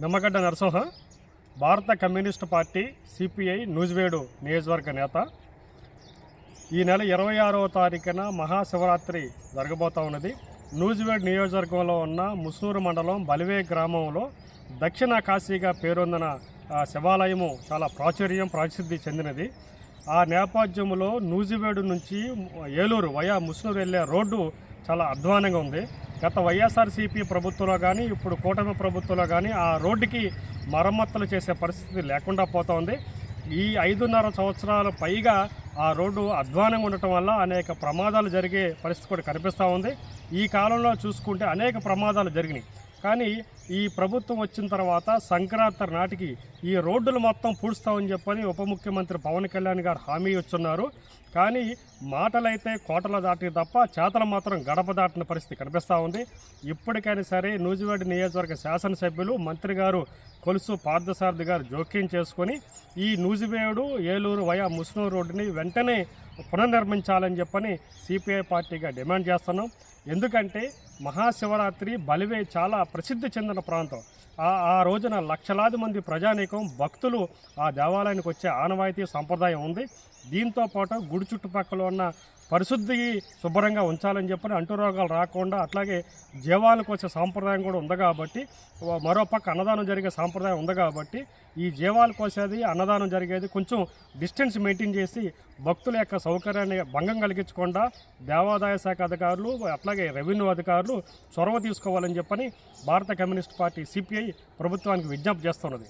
నిమ్మగడ్డ నరసింహ, భారత communist party CPI Nuzvid నియోజకవర్గ నేత. ఈ నెల 26వ తారీఖున మహాశివరాత్రి జరగబోతా ఉన్నది. నూజివేడు నియోజకవర్గంలో ఉన్న ముస్నూరు మండలం బలివే గ్రామంలో దక్షిణ కాశీగా పేరొందిన శివాలయము చాలా ప్రసిద్ధి చెందినది. ఆ నేపథ్యంలో నూజివేడు నుంచి ఏలూరు వయా ముస్నూరు వెళ్ళే రోడ్డు చాలా అధ్వానంగా ఉంది. గత వైఎస్ఆర్సీపీ ప్రభుత్వంలో కానీ ఇప్పుడు కూటమి ప్రభుత్వంలో కానీ ఆ రోడ్డుకి మరమ్మతులు చేసే పరిస్థితి లేకుండా పోతూ ఉంది. ఈ 5.5 సంవత్సరాల పైగా ఆ రోడ్డు అధ్వానంగా ఉండటం వల్ల అనేక ప్రమాదాలు జరిగే పరిస్థితి కూడా కనిపిస్తూ ఉంది. ఈ కాలంలో చూసుకుంటే అనేక ప్రమాదాలు జరిగినాయి. కానీ ఈ ప్రభుత్వం వచ్చిన తర్వాత సంక్రాంతి నాటికి ఈ రోడ్డులు మొత్తం పూడుస్తామని చెప్పని ఉప ముఖ్యమంత్రి పవన్ కళ్యాణ్ గారు హామీ ఇచ్చున్నారు. కానీ మాటలైతే కోటలు దాటి తప్ప చేతలు మాత్రం గడప దాటిన పరిస్థితి కనిపిస్తూ ఉంది. ఇప్పటికైనా సరే నూజివేడు నియోజకవర్గ శాసనసభ్యులు మంత్రి గారు కొలుసు పార్థసారథి గారు జోక్యం చేసుకొని ఈ నూజివేడు ఏలూరు వయా ముస్నూరు రోడ్డుని వెంటనే పునర్నిర్మించాలని చెప్పని సిపిఐ పార్టీగా డిమాండ్ చేస్తున్నాం. ఎందుకంటే మహాశివరాత్రి బలివే చాలా ప్రసిద్ధి చెందిన ప్రాంతం. ఆ రోజున లక్షలాది మంది ప్రజానీకం భక్తులు ఆ దేవాలయానికి వచ్చే ఆనవాయితీ సంప్రదాయం ఉంది. దీంతో పాటు గుడి చుట్టుపక్కల ఉన్న పరిశుద్ధి శుభ్రంగా ఉంచాలని చెప్పని అంటురోగాలు రాకుండా అట్లాగే జీవాలకు వచ్చే సాంప్రదాయం కూడా ఉంది కాబట్టి, మరోపక్క అన్నదానం జరిగే సాంప్రదాయం ఉంది కాబట్టి ఈ జీవాలకు వచ్చేది అన్నదానం జరిగేది కొంచెం డిస్టెన్స్ మెయింటైన్ చేసి భక్తుల యొక్క సౌకర్యాన్ని భంగం కలిగించకుండా దేవాదాయ శాఖ అధికారులు అట్లాగే రెవెన్యూ అధికారులు చొరవ తీసుకోవాలని చెప్పని భారత కమ్యూనిస్ట్ పార్టీ సిపిఐ ప్రభుత్వానికి విజ్ఞప్తి చేస్తున్నది.